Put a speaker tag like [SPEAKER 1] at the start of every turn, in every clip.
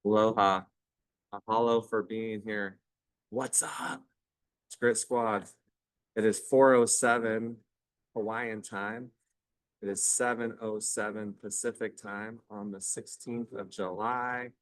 [SPEAKER 1] Aloha. Mahalo for being here. What's up? It's Grit Squad. It is 4:07 Hawaiian time. It is 7:07 Pacific time on the 16th of July.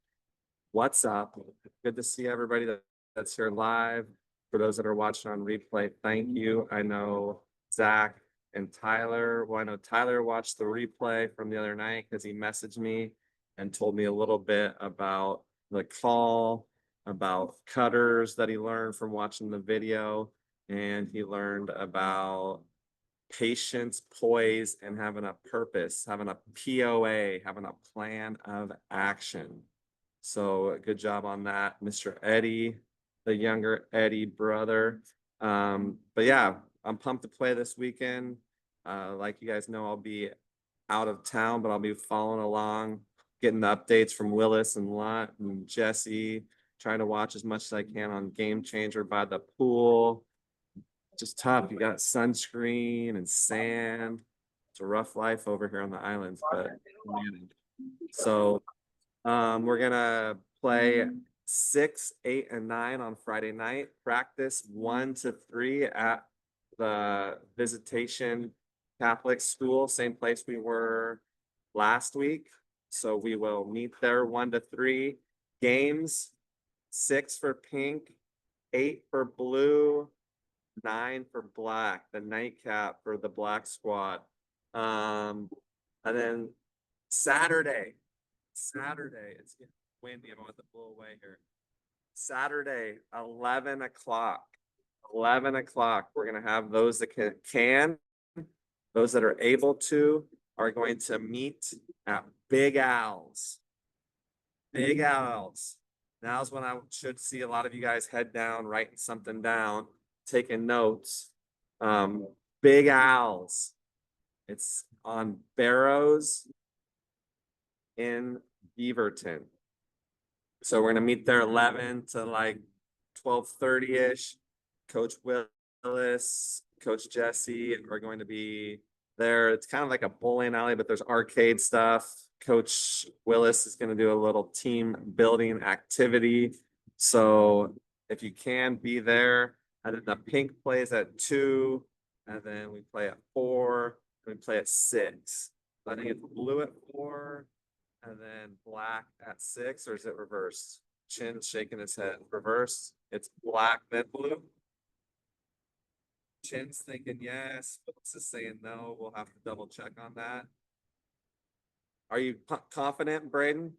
[SPEAKER 1] What's up? Good to see everybody that's here live. For those that are watching on replay, thank you. I know Zach and Tyler. Well, I know Tyler watched the replay from the other night because he messaged me and told me a little bit about the call, about cutters that he learned from watching the video. And he learned about patience, poise, and having a purpose, having a POA, having a plan of action. So good job on that, Mr. Eddie, the younger Eddie brother. But yeah, I'm pumped to play this weekend. Like you guys know, I'll be out of town, but I'll be following along, getting the updates from Willis and Lot and Jesse, trying to watch as much as I can on Game Changer by the pool. Just tough. You got sunscreen and sand. It's a rough life over here on the islands, but so we're gonna play 6, 8, and 9 on Friday night. Practice 1 to 3 at the Visitation Catholic School, same place we were last week. So we will meet there 1 to 3. Games 6 for pink, 8 for blue, 9 for black, the nightcap for the black squad. And then Saturday, it's getting windy. I'm about to blow away here. Saturday, 11 o'clock. 11 o'clock. We're going to have those that can, those that are able to, are going to meet at Big Al's. Big Al's. Now's when I should see a lot of you guys head down, writing something down, taking notes. Big Al's. It's on Barrows in Beaverton. So we're gonna meet there 11 to like 12:30-ish. Coach Willis, Coach Jesse are going to be there. It's kind of like a bowling alley, but there's arcade stuff. Coach Willis is going to do a little team building activity. So if you can be there, and then the pink plays at 2, and then we play at 4, and we play at 6. I think it's blue at 4, and then black at 6, or is it reversed? Chin shaking his head. Reverse. It's black, then blue. Chin's thinking yes. Willis is saying no. We'll have to double check on that. Are you confident, Braden?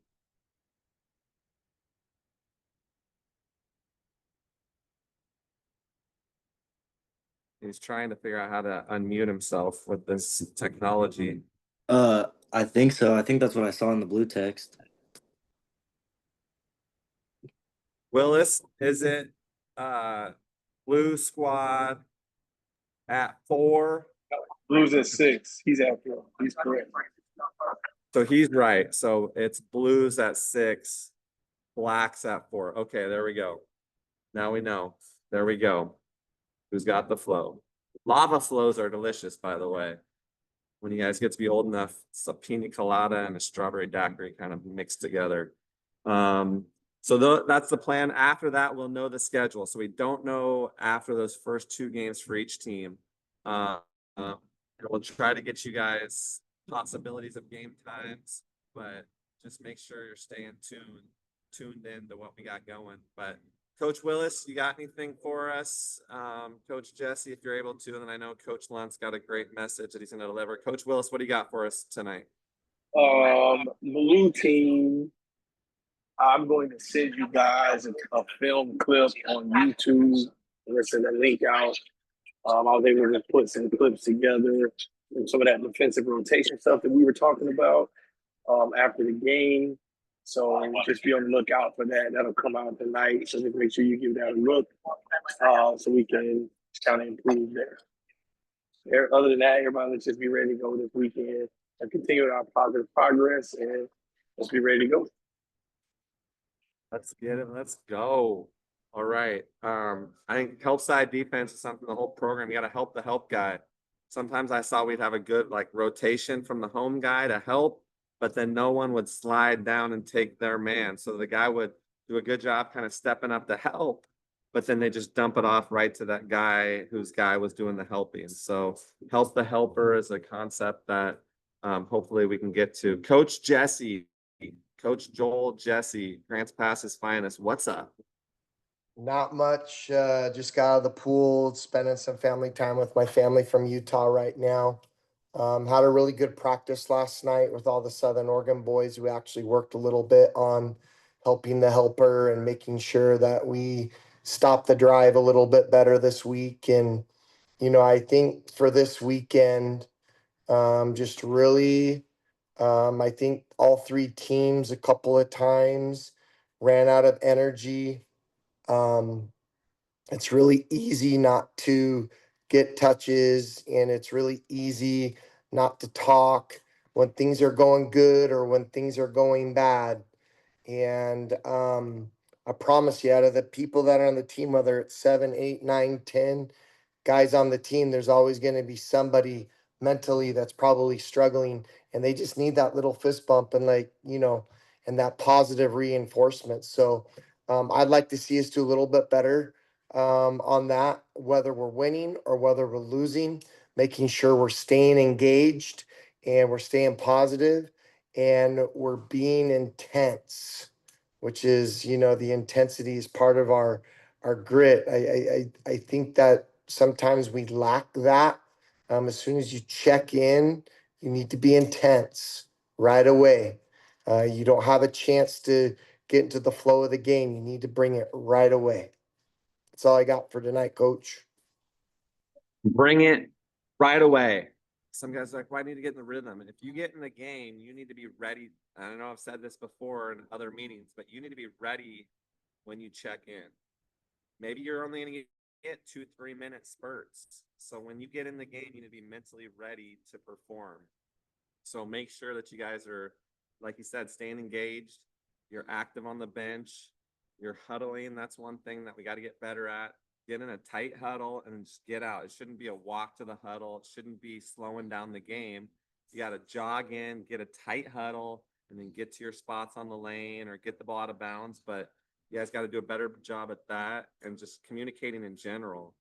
[SPEAKER 1] He's trying to figure out how to unmute himself with this technology.
[SPEAKER 2] I think so. I think that's what I saw in the blue text.
[SPEAKER 1] Willis, is it blue squad at 4?
[SPEAKER 3] Blues at 6. He's at 4. He's correct.
[SPEAKER 1] So he's right. So it's blues at 6, blacks at 4. Okay, there we go. Now we know. There we go. Who's got the flow? Lava flows are delicious, by the way. When you guys get to be old enough, it's a pina colada and a strawberry daiquiri kind of mixed together. So that's the plan. After that, we'll know the schedule. So we don't know after those first 2 games for each team. We'll try to get you guys possibilities of game times, but just make sure you're staying tuned in to what we got going. But Coach Willis, you got anything for us? Coach Jesse, if you're able to, and then I know Coach Lunt's got a great message that he's going to deliver. Coach Willis, what do you got for us tonight?
[SPEAKER 3] Blue team, I'm going to send you guys a film clip on YouTube. I'm going to send a link out. I was able to put some clips together and some of that defensive rotation stuff that we were talking about after the game. So just be on the lookout for that. That'll come out tonight. So just make sure you give that a look so we can kind of improve there. Other than that, everybody, let's just be ready to go this weekend and continue our positive progress, and let's be ready to go.
[SPEAKER 1] Let's get it. Let's go. All right. I think help side defense is something the whole program, you got to help the help guy. Sometimes I saw we'd have a good like rotation from the home guy to help, but then no one would slide down and take their man. So the guy would do a good job kind of stepping up to help, but then they just dump it off right to that guy whose guy was doing the helping. So help the helper is a concept that hopefully we can get to. Coach Jesse, Coach Joel Jesse, Grants Pass's finest. What's up?
[SPEAKER 4] Not much. Just got out of the pool, spending some family time with my family from Utah right now. Had a really good practice last night with all the Southern Oregon boys. We actually worked a little bit on helping the helper and making sure that we stop the drive a little bit better this week. And, I think for this weekend, just really, I think all three teams a couple of times ran out of energy. It's really easy not to get touches, and it's really easy not to talk when things are going good or when things are going bad. And I promise you, out of the people that are on the team, whether it's 7, 8, 9, 10 guys on the team, there's always going to be somebody mentally that's probably struggling, and they just need that little fist bump and and that positive reinforcement. So I'd like to see us do a little bit better on that, whether we're winning or whether we're losing, making sure we're staying engaged and we're staying positive and we're being intense, which is, the intensity is part of our grit. I think that sometimes we lack that. As soon as you check in, you need to be intense right away. You don't have a chance to get into the flow of the game. You need to bring it right away. That's all I got for tonight, Coach.
[SPEAKER 1] Bring it right away. Some guys are like, well, I need to get in the rhythm. And if you get in the game, you need to be ready. I don't know, I've said this before in other meetings, but you need to be ready when you check in. Maybe you're only going to get 2-3 minute spurts. So when you get in the game, you need to be mentally ready to perform. So make sure that you guys are, like you said, staying engaged. You're active on the bench. You're huddling. That's one thing that we got to get better at. Get in a tight huddle and just get out. It shouldn't be a walk to the huddle. It shouldn't be slowing down the game. You got to jog in, get a tight huddle, and then get to your spots on the lane or get the ball out of bounds. But you guys got to do a better job at that and just communicating in general.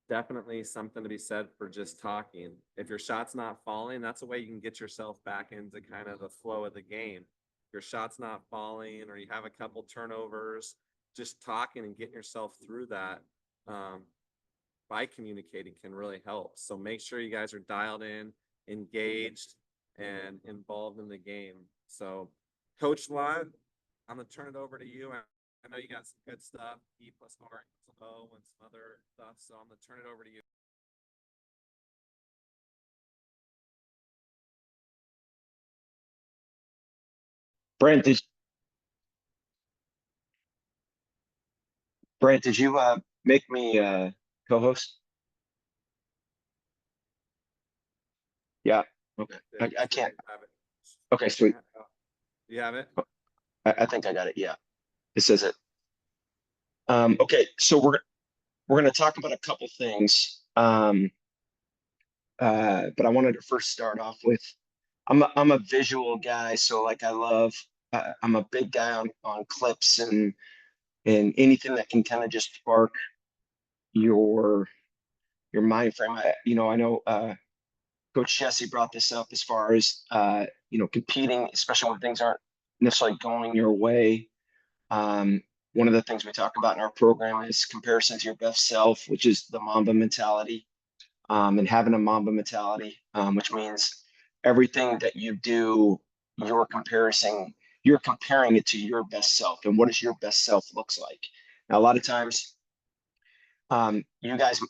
[SPEAKER 1] Definitely something to be said for just talking. If your shot's not falling, that's a way you can get yourself back into kind of the flow of the game. If your shot's not falling or you have a couple turnovers, just talking and getting yourself through that by communicating can really help. So make sure you guys are dialed in, engaged, and involved in the game. So Coach Lund, I'm going to turn it over to you. I know you got some good stuff, E plus R equals O and some other stuff. So I'm going to turn it over to you.
[SPEAKER 5] Brent, did you make me co-host? Yeah. Okay. I can't. Okay, sweet.
[SPEAKER 1] You have it?
[SPEAKER 5] I think I got it. Yeah. It says it. Okay, so we're gonna talk about a couple things. But I wanted to first start off with I'm a visual guy, so like I love I'm a big guy on clips and anything that can kind of just spark your mind frame. I know Coach Jesse brought this up as far as competing, especially when things aren't necessarily going your way. One of the things we talk about in our program is comparison to your best self, which is the Mamba mentality. And having a Mamba mentality, which means everything that you do, you're comparing it to your best self. And what does your best self looks like? Now, a lot of times, you guys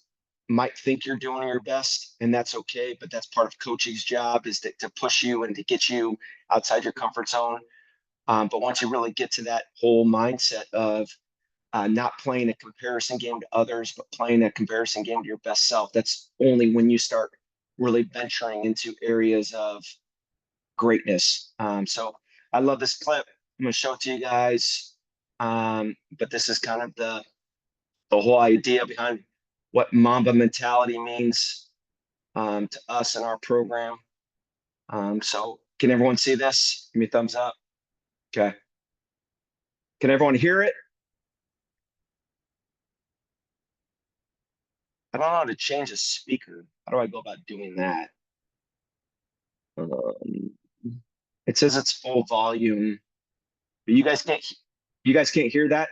[SPEAKER 5] might think you're doing your best, and that's okay, but that's part of coaching's job is to push you and to get you outside your comfort zone. But once you really get to that whole mindset of not playing a comparison game to others, but playing a comparison game to your best self, that's only when you start really venturing into areas of greatness. So I love this clip. I'm going to show it to you guys. But this is kind of the whole idea behind what Mamba mentality means to us in our program. So Can everyone see this? Give me a thumbs up. Okay. Can everyone hear it? I don't know how to change a speaker. How do I go about doing that? It says it's full volume, but you guys can't hear that?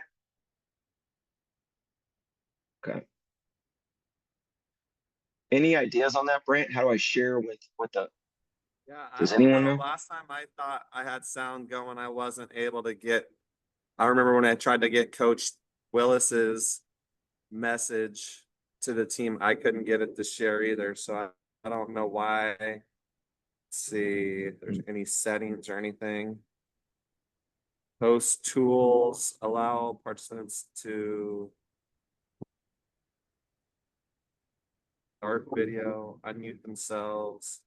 [SPEAKER 5] Okay. Any ideas on that, Brant? How do I share with the,
[SPEAKER 1] Yeah, I
[SPEAKER 5] does
[SPEAKER 1] don't
[SPEAKER 5] anyone
[SPEAKER 1] know.
[SPEAKER 5] know?
[SPEAKER 1] Last time I thought I had sound going, I wasn't able to get. I remember when I tried to get Coach Willis's message to the team, I couldn't get it to share either. So I don't know why. Let's see if there's any settings or anything. Host tools allow participants to start video, unmute themselves.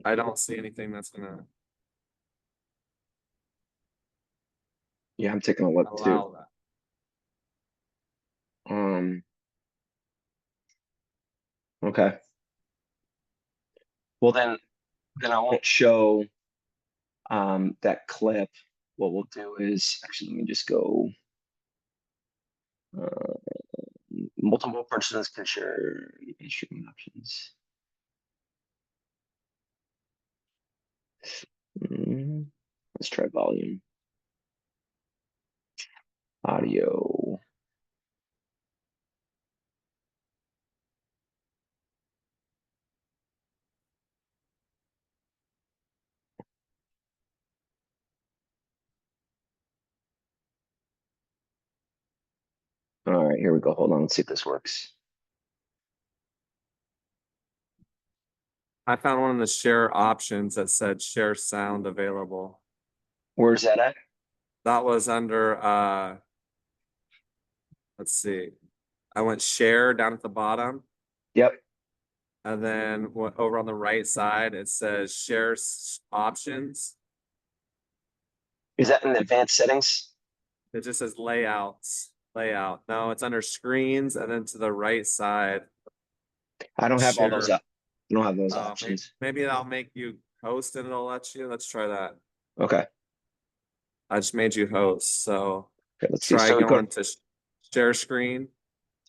[SPEAKER 1] I don't see anything that's gonna
[SPEAKER 5] Yeah, I'm taking a look too.
[SPEAKER 1] allow that.
[SPEAKER 5] Okay. Well, then I won't show that clip. What we'll do is actually let me just go. Multiple participants can share streaming options. Let's try volume. Audio. All right, here we go. Hold on, let's see if this works.
[SPEAKER 1] I found one of the share options that said share sound available.
[SPEAKER 5] Where's that at?
[SPEAKER 1] That was under let's see. I went share down at the bottom,
[SPEAKER 5] Yep.
[SPEAKER 1] and then over on the right side it says share options.
[SPEAKER 5] Is that in the advanced settings?
[SPEAKER 1] It just says layout. No, it's under screens, and then to the right side.
[SPEAKER 5] I don't have all those
[SPEAKER 1] Share.
[SPEAKER 5] up. I don't have those
[SPEAKER 1] Maybe,
[SPEAKER 5] options.
[SPEAKER 1] maybe that'll make you host and it'll let you. Let's try that.
[SPEAKER 5] Okay.
[SPEAKER 1] I just made you host, so
[SPEAKER 5] Okay, let's see.
[SPEAKER 1] try
[SPEAKER 5] So we
[SPEAKER 1] going
[SPEAKER 5] go.
[SPEAKER 1] to share screen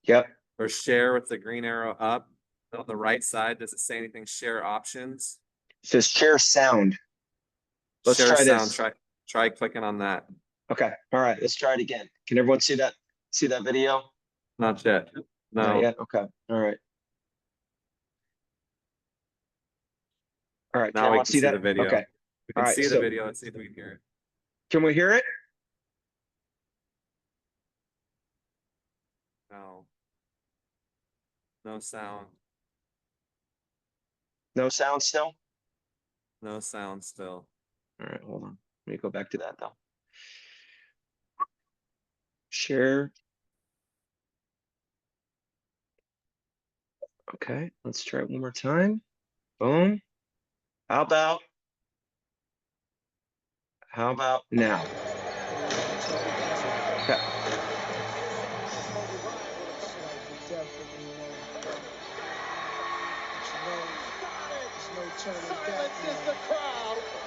[SPEAKER 5] Yep.
[SPEAKER 1] or share with the green arrow up. On the right side, does it say anything? Share options.
[SPEAKER 5] It says share sound. Let's
[SPEAKER 1] Share
[SPEAKER 5] try
[SPEAKER 1] sound.
[SPEAKER 5] this.
[SPEAKER 1] Try clicking on that.
[SPEAKER 5] Okay. All right. Let's try it again. Can everyone see that? See that video?
[SPEAKER 1] Not yet.
[SPEAKER 5] Not
[SPEAKER 1] No.
[SPEAKER 5] yet. Okay. All right. All right. Can
[SPEAKER 1] Now we
[SPEAKER 5] everyone
[SPEAKER 1] can
[SPEAKER 5] see
[SPEAKER 1] see
[SPEAKER 5] that?
[SPEAKER 1] the video.
[SPEAKER 5] Okay.
[SPEAKER 1] We can
[SPEAKER 5] All right,
[SPEAKER 1] see the
[SPEAKER 5] so-
[SPEAKER 1] video. Let's see if we can hear it.
[SPEAKER 5] Can we hear it?
[SPEAKER 1] No. No sound.
[SPEAKER 5] No sound still?
[SPEAKER 1] No sound still.
[SPEAKER 5] All right, hold on. Let me go back to that though. Share. Okay, let's try it one more time. Boom. How about now? Okay.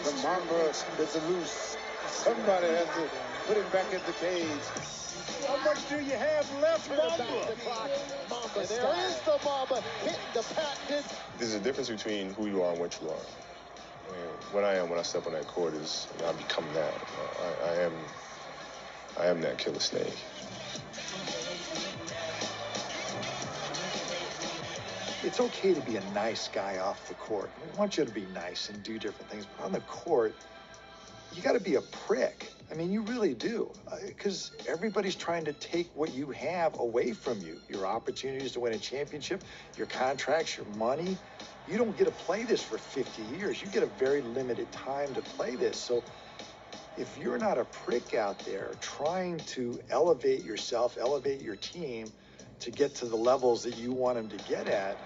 [SPEAKER 6] The Mamba is loose. Somebody has to put him back in the cage. How much do you have left, Mamba? Mamba, there is the Mamba hitting the patented.
[SPEAKER 7] There's a difference between who you are and what you are. I mean, what I am when I step on that court is, I become that. I am that killer snake.
[SPEAKER 6] It's okay to be a nice guy off the court. We want you to be nice and do different things. But on the court, you got to be a prick. I mean, you really do. Because everybody's trying to take what you have away from you. Your opportunities to win a championship, your contracts, your money. You don't get to play this for 50 years. You get a very limited time to play this. So if you're not a prick out there trying to elevate yourself, elevate your team to get to the levels that you want them to get at,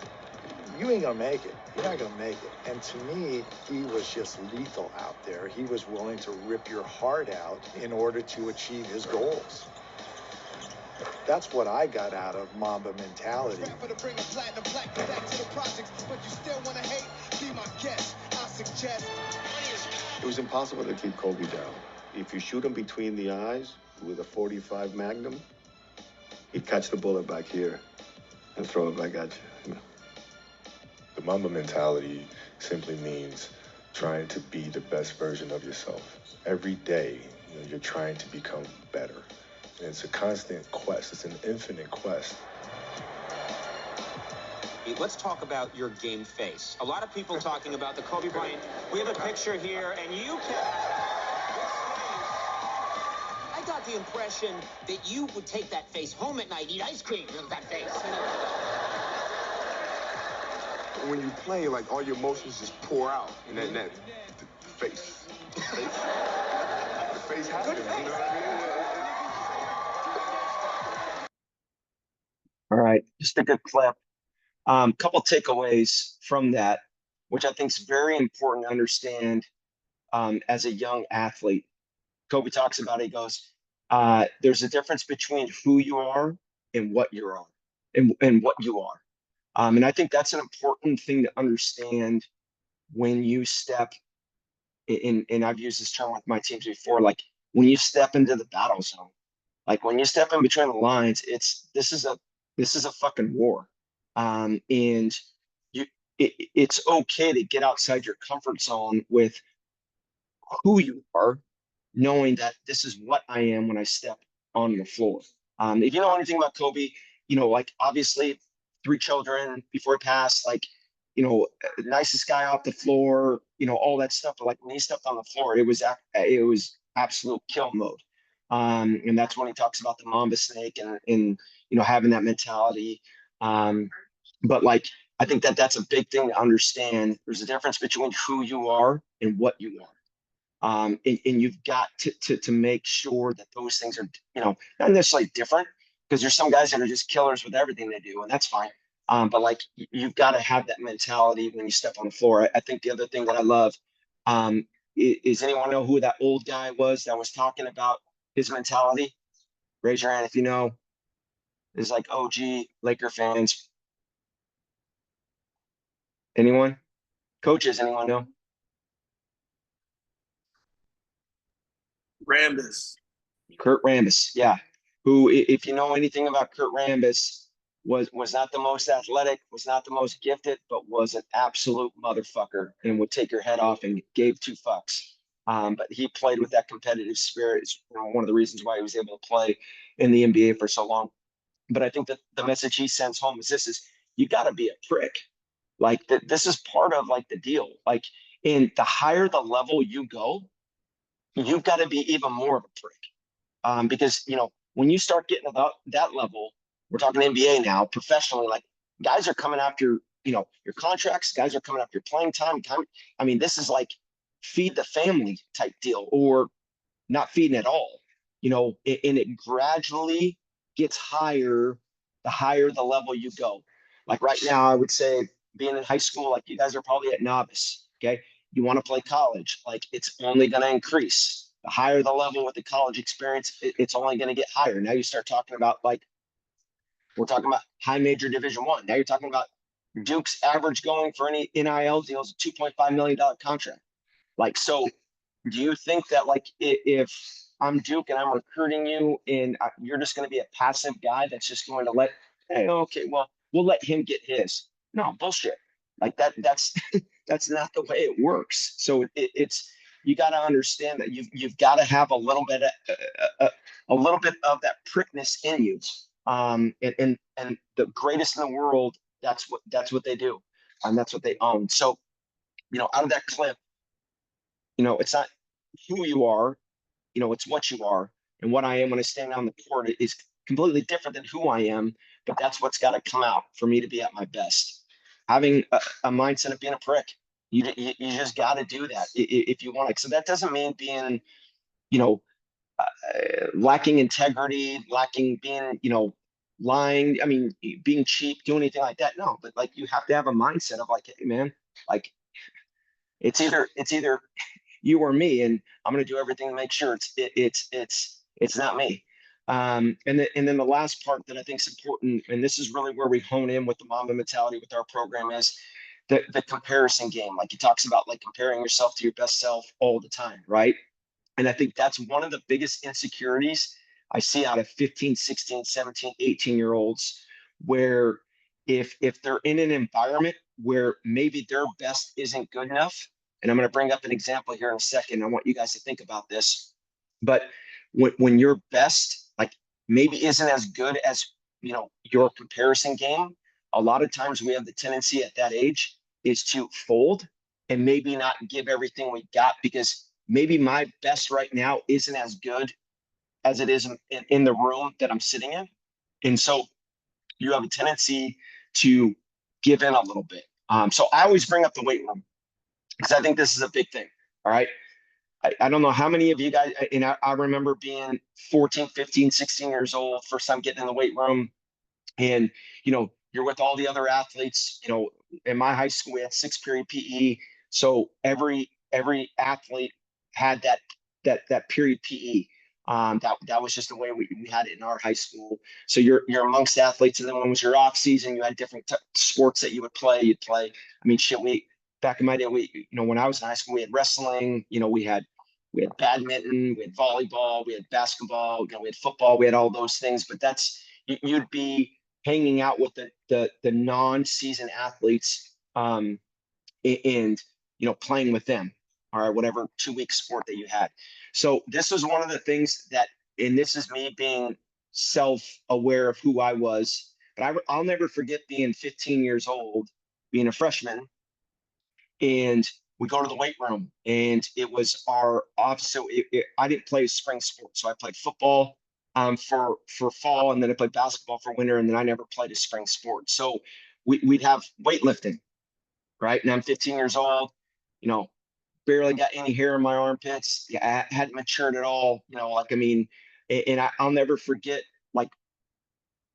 [SPEAKER 6] you ain't gonna make it. You're not gonna make it. And to me, he was just lethal out there. He was willing to rip your heart out in order to achieve his goals. That's what I got out of Mamba mentality.
[SPEAKER 7] It was impossible to keep Kobe down. If you shoot him between the eyes with a .45 Magnum, he'd catch the bullet back here and throw it back at you. The Mamba mentality simply means trying to be the best version of yourself. Every day, you're trying to become better. And it's a constant quest. It's an infinite quest.
[SPEAKER 8] Let's talk about your game face. A lot of people talking about the Kobe Bryant. We have a picture here, and you can. I got the impression that you would take that face home at night, eat ice cream with that face.
[SPEAKER 9] When you play, like all your emotions just pour out, and the face. The face happens. You know what I mean?
[SPEAKER 5] All right, just a good clip. Couple takeaways from that, which I think is very important to understand as a young athlete. Kobe talks about it, he goes, there's a difference between who you are and what you are, and what you are. And I think that's an important thing to understand when you step in, and I've used this term with my teams before, like when you step into the battle zone, like when you step in between the lines, this is a fucking war. And it's okay to get outside your comfort zone with who you are, knowing that this is what I am when I step on the floor. If you know anything about Kobe, like obviously 3 children before he passed, like, nicest guy off the floor, all that stuff. But like when he stepped on the floor, it was absolute kill mode. And that's when he talks about the Mamba snake and having that mentality. But like, I think that's a big thing to understand. There's a difference between who you are and what you are. And you've got to make sure that those things are, not necessarily different, because there's some guys that are just killers with everything they do, and that's fine. But like, you've got to have that mentality when you step on the floor. I think the other thing that I love, is anyone know who that old guy was that was talking about his mentality? Raise your hand if you know. It's like OG Laker fans. Anyone? Coaches, anyone know?
[SPEAKER 3] Rambis.
[SPEAKER 5] Kurt Rambis, yeah. Who, if you know anything about Kurt Rambis, was not the most athletic, was not the most gifted, but was an absolute motherfucker and would take your head off and gave 2 fucks. But he played with that competitive spirit. It's one of the reasons why he was able to play in the NBA for so long. But I think that the message he sends home is you got to be a prick. Like this is part of like the deal. Like, in the higher the level you go, you've got to be even more of a prick. Because when you start getting about that level, we're talking NBA now, professionally, like guys are coming after your contracts, guys are coming after your playing time. I mean, this is like feed the family type deal, or not feeding at all. And it gradually gets higher the higher the level you go. Like right now, I would say being in high school, like you guys are probably at novice. Okay, you want to play college, like it's only going to increase. The higher the level with the college experience, it's only going to get higher. Now you start talking about, like, we're talking about high major Division I. Now you're talking about Duke's average going for any NIL deals, a $2.5 million contract. Like, so do you think that, like, if I'm Duke and I'm recruiting you and you're just going to be a passive guy that's just going to hey, okay, well, we'll let him get his? No, bullshit. Like that's that's not the way it works. So it's you got to understand that you've got to have a little bit of that prickness in you. And the greatest in the world, that's what they do, and that's what they own. So, out of that clip, it's not who you are, it's what you are. And what I am when I stand on the court is completely different than who I am, but that's what's got to come out for me to be at my best. Having a mindset of being a prick. You just got to do that if you want to. So that doesn't mean being, lacking integrity, being, lying. I mean, being cheap, doing anything like that. No, but like you have to have a mindset of like, hey man, like it's either you or me, and I'm gonna do everything to make sure it's not me. And then the last part that I think is important, and this is really where we hone in with the Mamba mentality with our program, is the comparison game. Like he talks about, like comparing yourself to your best self all the time, right? And I think that's one of the biggest insecurities I see out of 15, 16, 17, 18-year olds, where if they're in an environment where maybe their best isn't good enough, and I'm going to bring up an example here in a second. I want you guys to think about this. But when your best, like maybe isn't as good as, you know, your comparison game, a lot of times we have the tendency at that age is to fold and maybe not give everything we got, because maybe my best right now isn't as good as it is in the room that I'm sitting in. And so you have a tendency to give in a little bit. So I always bring up the weight room because I think this is a big thing. All right. I don't know how many of you guys, and I remember being 14, 15, 16 years old, first time getting in the weight room. And, you know, you're with all the other athletes. You know, in my high school, we had 6-period PE. So every athlete had that period PE. That was just the way we had it in our high school. So you're amongst athletes, and then when it was your off season, you had different sports that you would play. You'd play. I mean, shit. Back in my day, when I was in high school, we had wrestling. You know, we had badminton, we had volleyball, we had basketball. You know, we had football. We had all those things. But you'd be hanging out with the non-season athletes, and you know, playing with them, or whatever 2-week sport that you had. So this was one of the things that, and this is me being self-aware of who I was, but I'll never forget being 15 years old, being a freshman, and we go to the weight room, and it was our off. So I didn't play spring sports, so I played football for fall, and then I played basketball for winter, and then I never played a spring sport. So we'd have weightlifting, right? And I'm 15 years old, you know, barely got any hair in my armpits. Yeah, I hadn't matured at all, you know, like, I mean, and I'll never forget, like,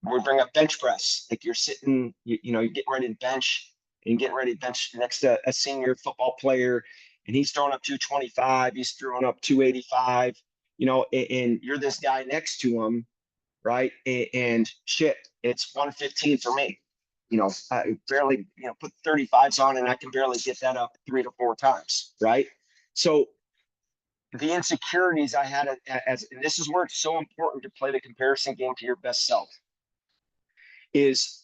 [SPEAKER 5] we bring up bench press, like you're sitting, you know, you're getting ready to bench, and getting ready to bench next to a senior football player, and he's throwing up 225, he's throwing up 285, you know, and you're this guy next to him, right? And shit, it's 115 for me. You know, I barely, you know, put 35s on, and I can barely get that up 3 to 4 times, right? So the insecurities I had and this is where it's so important to play the comparison game to your best self, is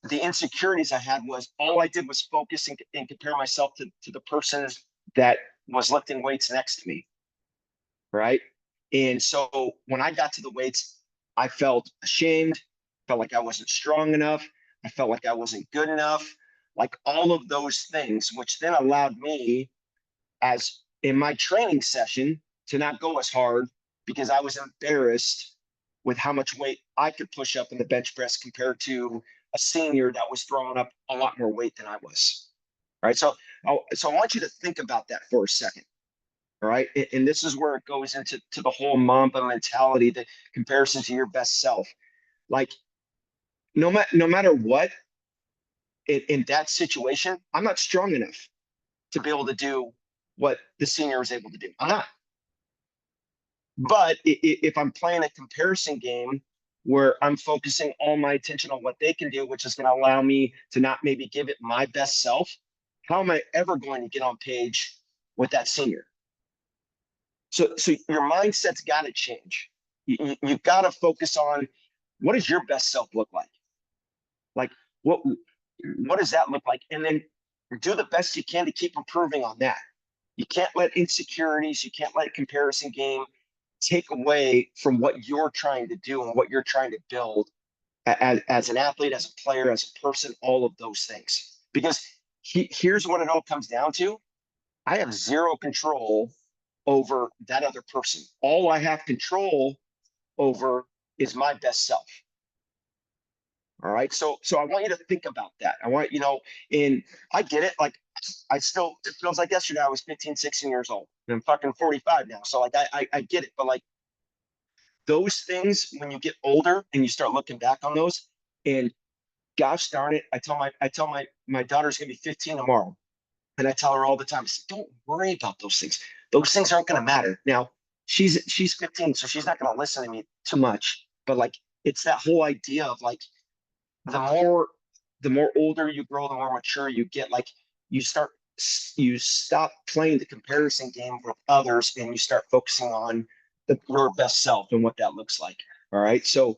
[SPEAKER 5] the insecurities I had was all I did was focus and compare myself to the person that was lifting weights next to me, right? And so when I got to the weights, I felt ashamed, felt like I wasn't strong enough, I felt like I wasn't good enough, like all of those things, which then allowed me, as in my training session, to not go as hard because I was embarrassed with how much weight I could push up in the bench press compared to a senior that was throwing up a lot more weight than I was. All right. So I want you to think about that for a second. All right. And this is where it goes into the whole Mamba mentality, the comparison to your best self. Like, no matter what, in that situation, I'm not strong enough to be able to do what the senior is able to do. I'm not. But if I'm playing a comparison game where I'm focusing all my attention on what they can do, which is going to allow me to not maybe give it my best self, how am I ever going to get on page with that senior? So your mindset's got to change. You've got to focus on, what does your best self look like? Like, what does that look like? And then do the best you can to keep improving on that. You can't let insecurities, you can't let comparison game take away from what you're trying to do and what you're trying to build as an athlete, as a player, as a person, all of those things. Because here's what it all comes down to. I have zero control over that other person. All I have control over is my best self. All right. So I want you to think about that. I want, you know, and I get it. Like, it feels like yesterday I was 15, 16 years old, and I'm fucking 45 now. So like, I get it. But like, those things, when you get older and you start looking back on those, and gosh darn it, I tell my daughter's gonna be 15 tomorrow, and I tell her all the time, I say, don't worry about those things. Those things aren't gonna matter. Now, she's 15, so she's not gonna listen to me too much. But like, it's that whole idea of like, the more older you grow, the more mature you get. Like, you start you stop playing the comparison game with others, and you start focusing on your best self and what that looks like. All right. So,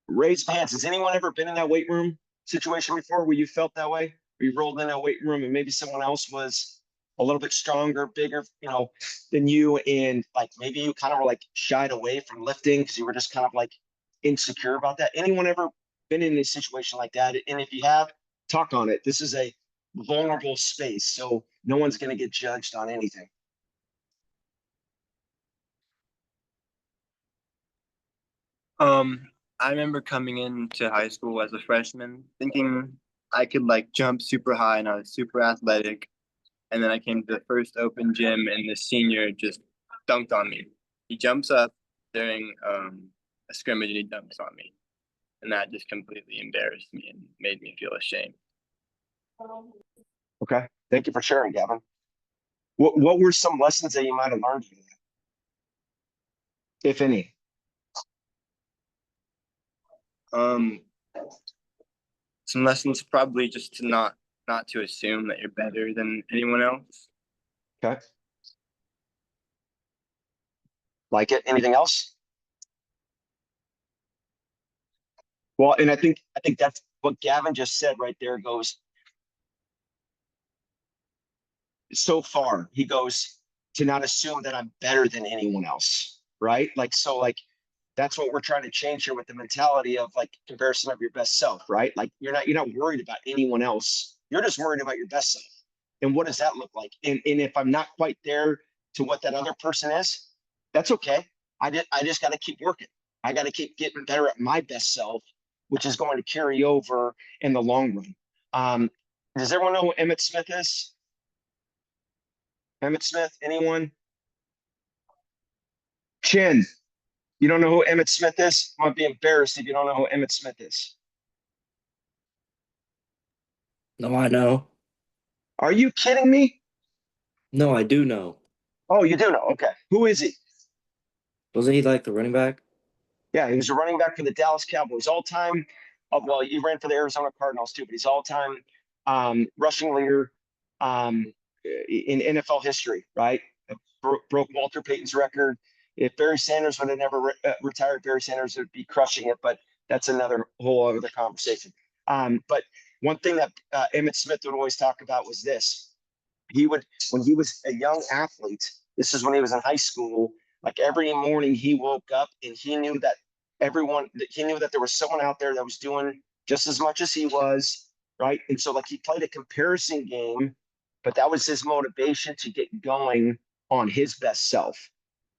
[SPEAKER 5] raise hands. Has anyone ever been in that weight room situation before where you felt that way? Where you rolled in that weight room and maybe someone else was a little bit stronger, bigger, than you, and like maybe you kind of were like shied away from lifting because you were just kind of like insecure about that. Anyone ever been in a situation like that? And if you have, talk on it. This is a vulnerable space, so no one's going to get judged on anything.
[SPEAKER 10] I remember coming into high school as a freshman thinking I could like jump super high and I was super athletic. And then I came to the first open gym and the senior just dunked on me. He jumps up during a scrimmage and he dunks on me. And that just completely embarrassed me and made me feel ashamed.
[SPEAKER 5] Okay. Thank you for sharing, Gavin. What were some lessons that you might have learned from that, if any?
[SPEAKER 10] Some lessons probably just to not to assume that you're better than anyone else.
[SPEAKER 5] Okay. Like it? Anything else? Well, and I think that's what Gavin just said right there. Goes so far. He goes to not assume that I'm better than anyone else, right? Like, so like that's what we're trying to change here with the mentality of like comparison of your best self, right? Like you're not worried about anyone else. You're just worried about your best self. And what does that look like? And if I'm not quite there to what that other person is, that's okay. I just got to keep working. I got to keep getting better at my best self, which is going to carry over in the long run. Does everyone know who Emmett Smith is? Emmett Smith, anyone? Chin, you don't know who Emmett Smith is? I'm gonna be embarrassed if you don't know who Emmett Smith is.
[SPEAKER 2] No, I know.
[SPEAKER 5] Are you kidding me?
[SPEAKER 2] No, I do know.
[SPEAKER 5] Oh, you do know. Okay. Who is he?
[SPEAKER 2] Wasn't he like the running back?
[SPEAKER 5] Yeah, he was a running back for the Dallas Cowboys, all time. Well, he ran for the Arizona Cardinals too, but he's all time rushing leader in NFL history, right? Broke Walter Payton's record. If Barry Sanders would have never retired, Barry Sanders would be crushing it, but that's another whole other conversation. But one thing that Emmett Smith would always talk about was this. When he was a young athlete, this is when he was in high school, like every morning he woke up and he knew that there was someone out there that was doing just as much as he was, right? And so like he played a comparison game, but that was his motivation to get going on his best self.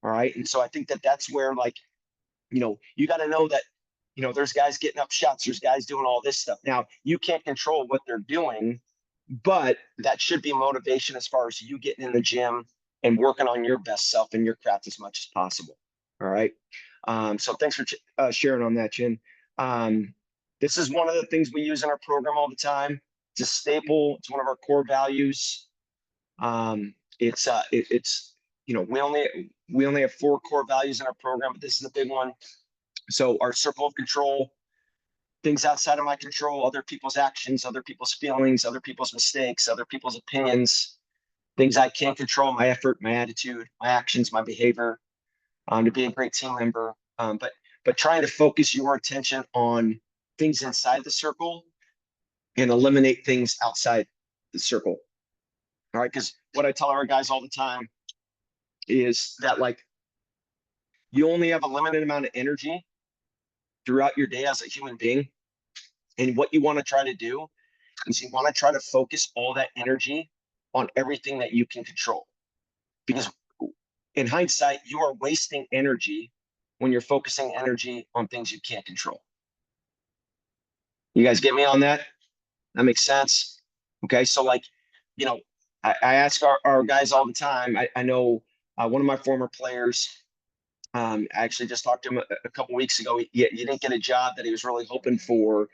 [SPEAKER 5] All right. And so I think that that's where like, you got to know that, there's guys getting up shots, there's guys doing all this stuff. Now you can't control what they're doing, but that should be motivation as far as you getting in the gym and working on your best self and your craft as much as possible. All right. So thanks for sharing on that, Chin. This is one of the things we use in our program all the time. It's a staple. It's one of our core values. It's we only have 4 core values in our program, but this is a big one. So our circle of control, things outside of my control, other people's actions, other people's feelings, other people's mistakes, other people's opinions, things I can't control, my effort, my attitude, my actions, my behavior, to be a great team member. But trying to focus your attention on things inside the circle and eliminate things outside the circle. All right. Because what I tell our guys all the time is that like you only have a limited amount of energy throughout your day as a human being. And what you want to try to do is you want to try to focus all that energy on everything that you can control. Because in hindsight, you are wasting energy when you're focusing energy on things you can't control. You guys get me on that? That makes sense. Okay. So like, I ask our guys all the time. I know one of my former players, I actually just talked to him a couple weeks ago. He didn't get a job that he was really hoping for.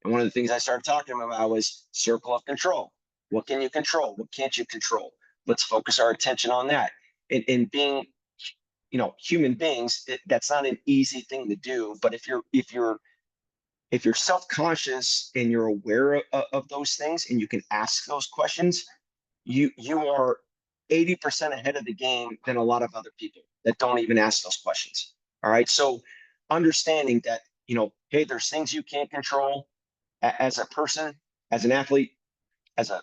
[SPEAKER 5] And one of the things I started talking to him about was circle of control. What can you control? What can't you control? Let's focus our attention on that. and being, human beings, that's not an easy thing to do. But if you're self-conscious and you're aware of those things and you can ask those questions, you are 80% ahead of the game than a lot of other people that don't even ask those questions. All right. So understanding that, hey, there's things you can't control as a person, as an athlete, as a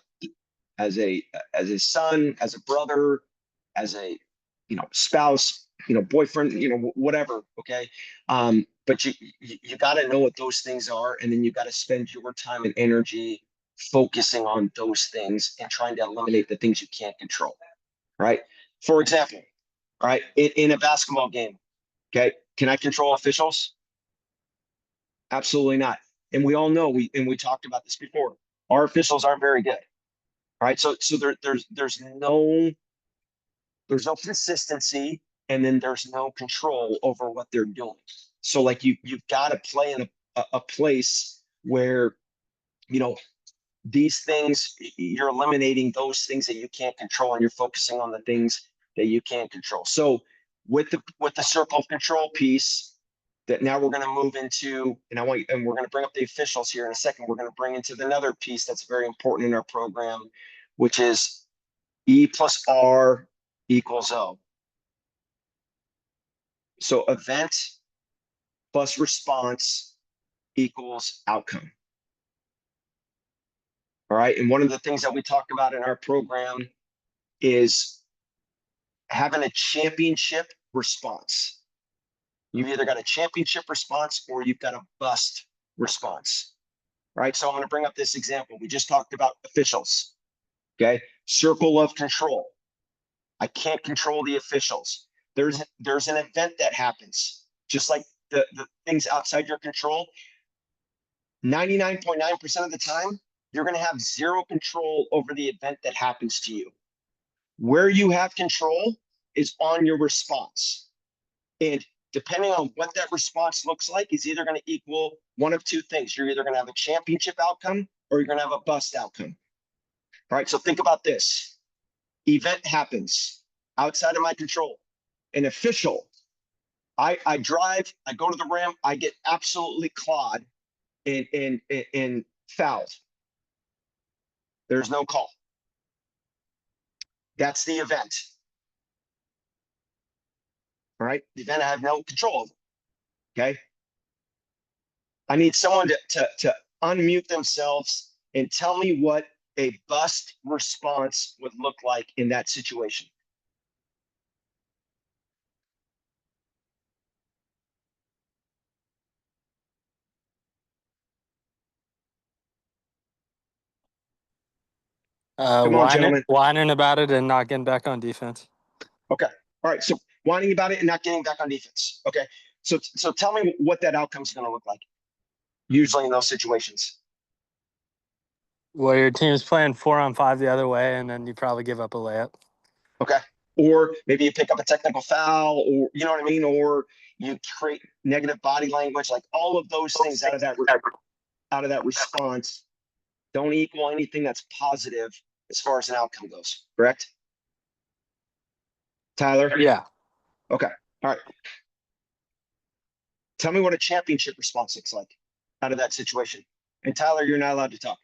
[SPEAKER 5] as a as a son, as a brother, as a spouse, boyfriend, whatever. Okay. But you got to know what those things are, and then you got to spend your time and energy focusing on those things and trying to eliminate the things you can't control. Right. For example, all right, in a basketball game, okay, can I control officials? Absolutely not. And we all know we talked about this before. Our officials aren't very good. All right. So there's no consistency, and then there's no control over what they're doing. So like you've got to play in a place where these things, you're eliminating those things that you can't control, and you're focusing on the things that you can control. So with the circle of control piece, that now we're going to move into, and we're going to bring up the officials here in a second. We're going to bring into another piece that's very important in our program, which is E plus R equals O. So event plus response equals outcome. All right. And one of the things that we talk about in our program is having a championship response. You've either got a championship response or you've got a bust response. Right. So I'm going to bring up this example. We just talked about officials. Okay. Circle of control. I can't control the officials. There's an event that happens, just like the things outside your control. 99.9% of the time, you're going to have zero control over the event that happens to you. Where you have control is on your response. And depending on what that response looks like is either going to equal one of two things. You're either going to have a championship outcome or you're going to have a bust outcome. All right, so think about this. Event happens outside of my control. An official, I drive, I go to the rim, I get absolutely clawed and fouled. There's no call. That's the event. All right, the event I have no control over. Okay. I need someone to unmute themselves and tell me what a bust response would look like in that situation. Come on, gentlemen.
[SPEAKER 11] Whining about it and not getting back on defense.
[SPEAKER 5] Okay. All right. So whining about it and not getting back on defense. Okay. So tell me what that outcome is going to look like. Usually in those situations.
[SPEAKER 11] Well, your team's playing 4-on-5 the other way, and then you probably give up a layup.
[SPEAKER 5] Okay. Or maybe you pick up a technical foul, or you know what I mean, or you create negative body language, like all of those things out of that response don't equal anything that's positive as far as an outcome goes. Correct? Tyler?
[SPEAKER 11] Yeah.
[SPEAKER 5] Okay. All right. Tell me what a championship response looks like out of that situation. And Tyler, you're not allowed to talk.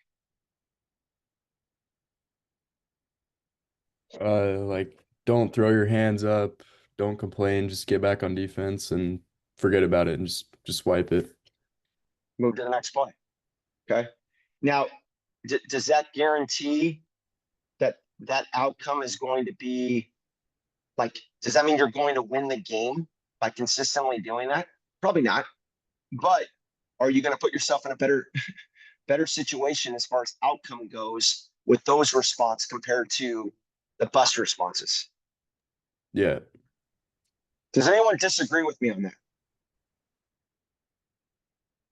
[SPEAKER 12] Like don't throw your hands up, don't complain, just get back on defense and forget about it and just wipe it.
[SPEAKER 5] Move to the next play. Okay. Now, does that guarantee that outcome is going to be like, does that mean you're going to win the game by consistently doing that? Probably not. But are you going to put yourself in a better situation as far as outcome goes with those responses compared to the bust responses?
[SPEAKER 12] Yeah.
[SPEAKER 5] Does anyone disagree with me on that?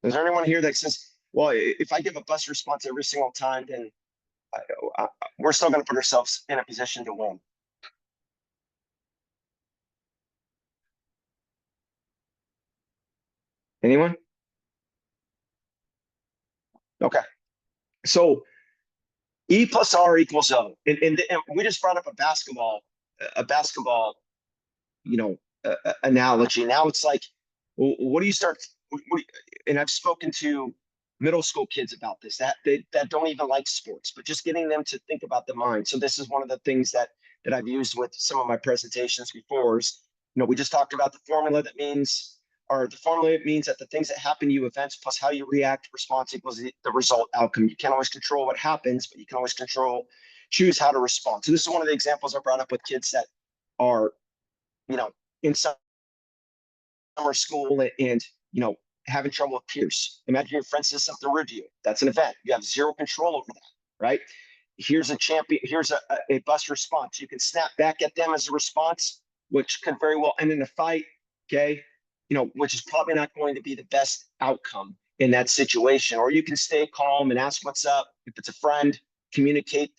[SPEAKER 5] Is there anyone here that says, well, if I give a bust response every single time, then we're still going to put ourselves in a position to win? Anyone? Okay. So E plus R equals O. And we just brought up a basketball a basketball, analogy. Now it's like, what do you start? And I've spoken to middle school kids about this that don't even like sports, but just getting them to think about the mind. So this is one of the things that I've used with some of my presentations before. Is we just talked about the formula that means, or the formula means that the things that happen to you, events plus how you react, response equals the result outcome. You can't always control what happens, but you can always choose how to respond. So this is one of the examples I brought up with kids that are, in summer school and, having trouble with peers. Imagine your friend says something rude to you. That's an event. You have zero control over that, right? Here's a bus response. You can snap back at them as a response, which could very well end in a fight, okay? Which is probably not going to be the best outcome in that situation. Or you can stay calm and ask what's up. If it's a friend, communicate,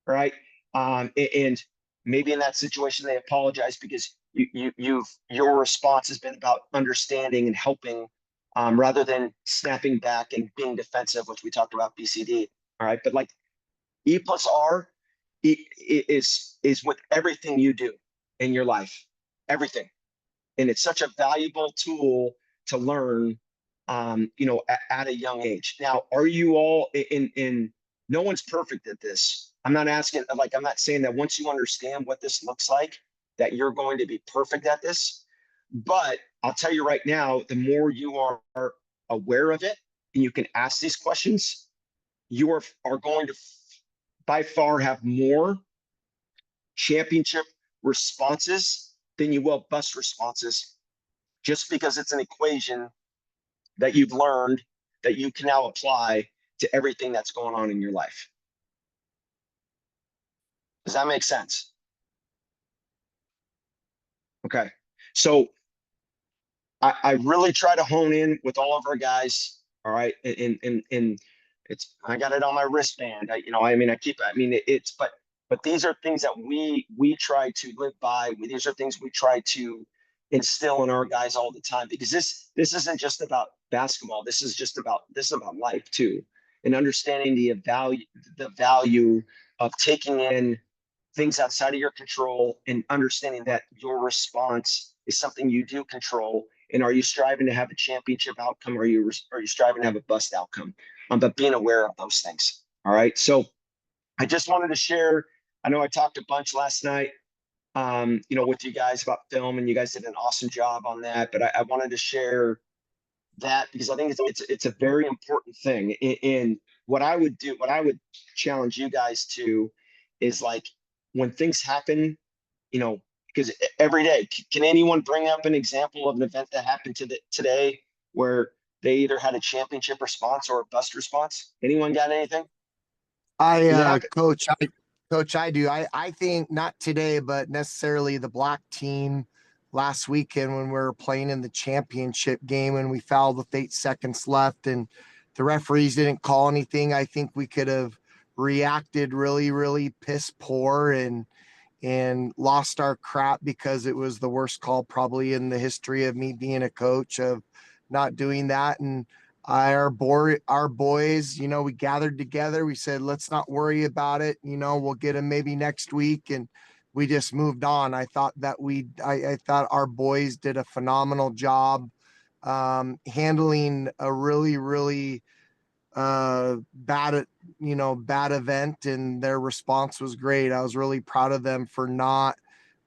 [SPEAKER 5] right? And maybe in that situation, they apologize because your response has been about understanding and helping, rather than snapping back and being defensive, which we talked about BCD. All right. But like E+R is with everything you do in your life, everything. And it's such a valuable tool to learn, at a young age. Now, are you all in no one's perfect at this. I'm not saying that once you understand what this looks like, that you're going to be perfect at this. But I'll tell you right now, the more you are aware of it and you can ask these questions, you are going to by far have more championship responses than you will bust responses, just because it's an equation that you've learned that you can now apply to everything that's going on in your life. Does that make sense? Okay. So I really try to hone in with all of our guys. All right. And I got it on my wristband. But these are things that we try to live by. These are things we try to instill in our guys all the time, because this isn't just about basketball. This is about life too. And understanding the value of taking in things outside of your control and understanding that your response is something you do control. And are you striving to have a championship outcome, or are you striving to have a bust outcome? But being aware of those things. All right. So I just wanted to share. I know I talked a bunch last night, with you guys about film, and you guys did an awesome job on that. But I wanted to share that because I think it's a very important thing. And what I would challenge you guys to is, like, when things happen, because every day, can anyone bring up an example of an event that happened today where they either had a championship response or a bust response? Anyone got anything?
[SPEAKER 4] Coach, I do. I think not today, but necessarily the black team last weekend when we were playing in the championship game and we fouled with 8 seconds left and the referees didn't call anything. I think we could have reacted really, really piss poor and lost our crap, because it was the worst call probably in the history of me being a coach, of not doing that. And our boys, we gathered together. We said, let's not worry about it. We'll get them maybe next week. And we just moved on. I thought that I thought our boys did a phenomenal job handling a really, really bad event, and their response was great. I was really proud of them for not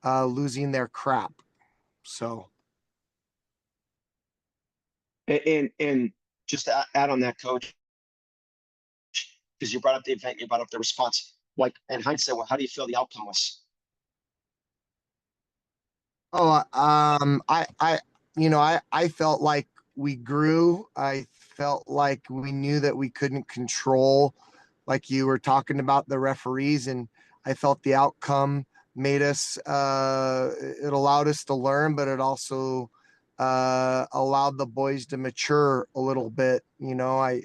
[SPEAKER 4] losing their crap. So.
[SPEAKER 5] And just to add on that, Coach, because you brought up the event, you brought up the response. Like, in hindsight, how do you feel the outcome was?
[SPEAKER 4] I felt like we grew. I felt like we knew that we couldn't control, like you were talking about, the referees, and I felt the outcome made us, it allowed us to learn, but it also allowed the boys to mature a little bit. I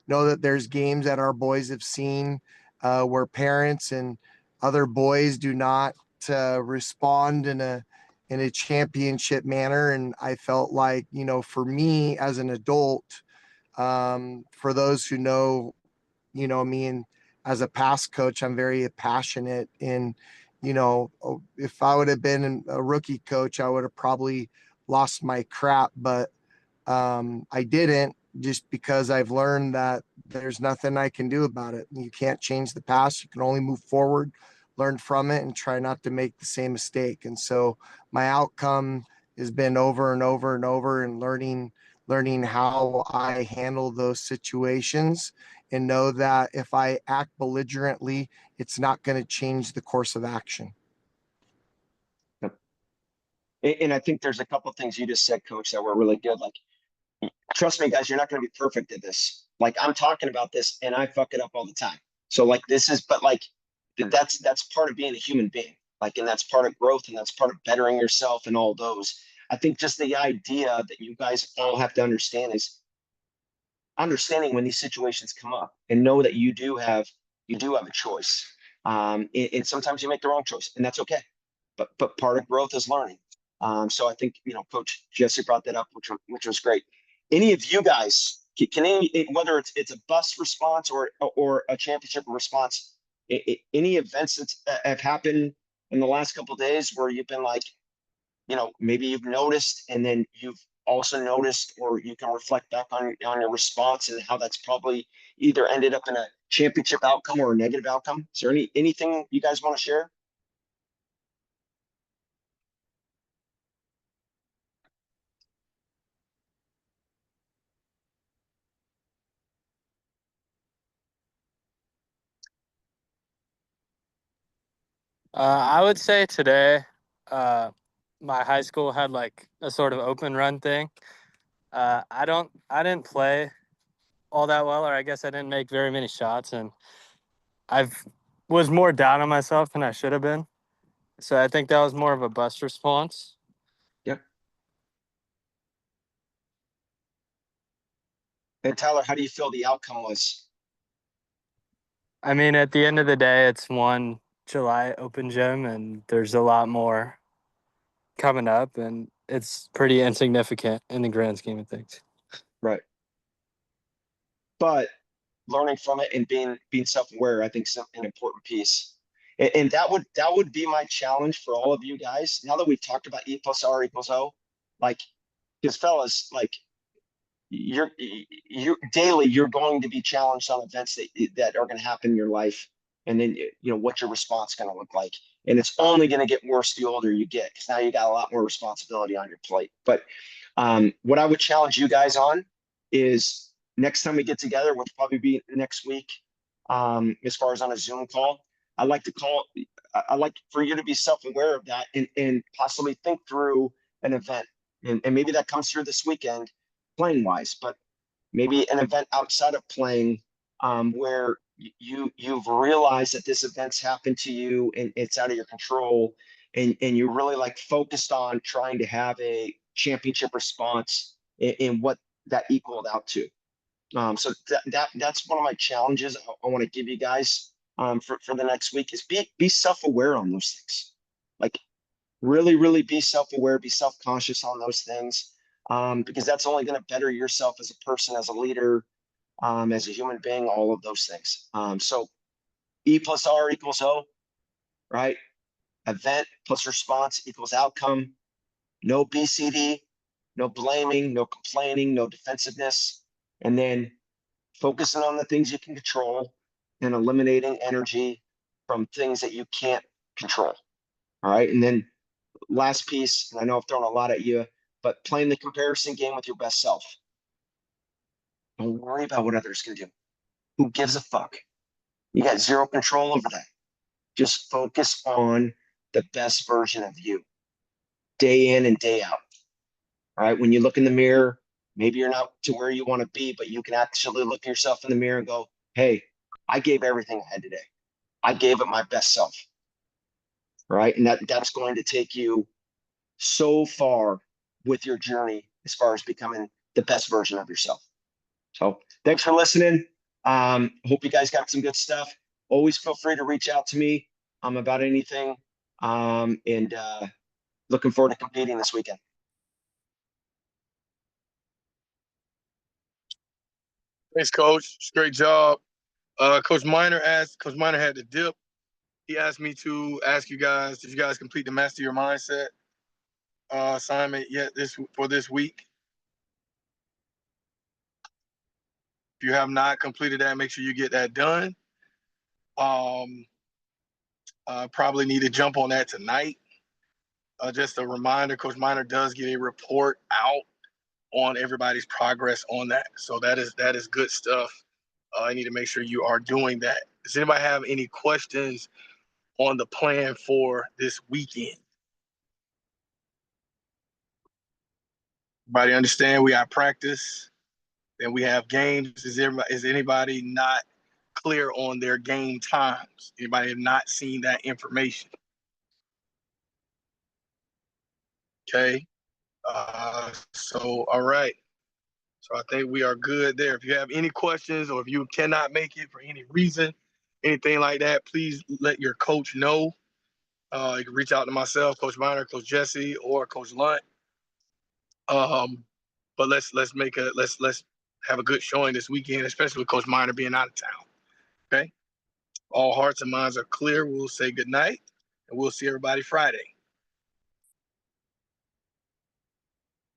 [SPEAKER 4] know that there's games that our boys have seen where parents and other boys do not respond in a championship manner. And I felt like, for me as an adult, for those who know, me, and as a past coach, I'm very passionate if I would have been a rookie coach, I would have probably lost my crap, but I didn't, just because I've learned that there's nothing I can do about it. You can't change the past. You can only move forward, learn from it, and try not to make the same mistake. And so my outcome has been over and over and over, and learning how I handle those situations, and know that if I act belligerently, it's not going to change the course of action.
[SPEAKER 5] And I think there's a couple things you just said, Coach, that were really good. Like, trust me, guys, you're not going to be perfect at this. Like, I'm talking about this and I fuck it up all the time. So like but like that's part of being a human being. Like, and that's part of growth, and that's part of bettering yourself and all those. I think just the idea that you guys all have to understand is understanding when these situations come up, and know that you do have a choice. And sometimes you make the wrong choice, and that's okay. But part of growth is learning. So I think, Coach Jesse brought that up, which was great. Any of you guys whether it's a bus response or a championship response, any events that have happened in the last couple of days where you've been like, maybe you've noticed, and then you've also noticed, or you can reflect back on your response and how that's probably either ended up in a championship outcome or a negative outcome. Is there anything you guys want to share?
[SPEAKER 11] I would say today, my high school had like a sort of open run thing. I didn't play all that well, or I guess I didn't make very many shots, and I've was more down on myself than I should have been. So I think that was more of a bust response.
[SPEAKER 5] Yep. And Tyler, how do you feel the outcome was?
[SPEAKER 11] I mean, at the end of the day, it's one July Open Gym, and there's a lot more coming up, and it's pretty insignificant in the grand scheme of things.
[SPEAKER 5] Right. But learning from it and being self-aware, I think, is an important piece. And that would be my challenge for all of you guys. Now that we've talked about E+R=O, like, because fellas, like, you're daily, you're going to be challenged on events that are going to happen in your life, and then what your response going to look like. And it's only going to get worse the older you get, because now you got a lot more responsibility on your plate. But what I would challenge you guys on is, next time we get together, which will probably be next week, as far as on a Zoom call, I like for you to be self-aware of that, and possibly think through an event, and maybe that comes through this weekend, playing wise, but maybe an event outside of playing, where you've realized that this event's happened to you and it's out of your control, and you really like focused on trying to have a championship response in what that equaled out to. So that's one of my challenges I want to give you guys, for the next week, is be self-aware on those things. Like, really be self-aware, be self-conscious on those things, because that's only going to better yourself as a person, as a leader, as a human being, all of those things. So E+R=O, right? Event plus response equals outcome. No BCD, no blaming, no complaining, no defensiveness. And then focusing on the things you can control, and eliminating energy from things that you can't control. All right. And then last piece, and I know I've thrown a lot at you, but playing the comparison game with your best self. Don't worry about what others can do. Who gives a fuck? You got zero control over that. Just focus on the best version of you, day in and day out. All right. When you look in the mirror, maybe you're not to where you want to be, but you can actually look yourself in the mirror and go, hey, I gave everything I had today. I gave it my best self. Right. And that's going to take you so far with your journey, as far as becoming the best version of yourself. So thanks for listening. Hope you guys got some good stuff. Always feel free to reach out to me about anything. And looking forward to competing this weekend.
[SPEAKER 3] Thanks, Coach. Great job. Coach Minor had the dip. he asked me to ask you guys, did you guys complete the Master Your Mindset assignment yet for this week? If you have not completed that, make sure you get that done. Probably need to jump on that tonight. Just a reminder, Coach Miner does get a report out on everybody's progress on that. So that is good stuff. I need to make sure you are doing that. Does anybody have any questions on the plan for this weekend? Everybody understand we got practice, then we have games. Is anybody not clear on their game times? Anybody have not seen that information? Okay. So, all right. So I think we are good there. If you have any questions or if you cannot make it for any reason, anything like that, please let your coach know. You can reach out to myself, Coach Miner, Coach Jesse, or Coach Lunt. But let's have a good showing this weekend, especially with Coach Miner being out of town. Okay. All hearts and minds are clear. We'll say good night, and we'll see everybody Friday.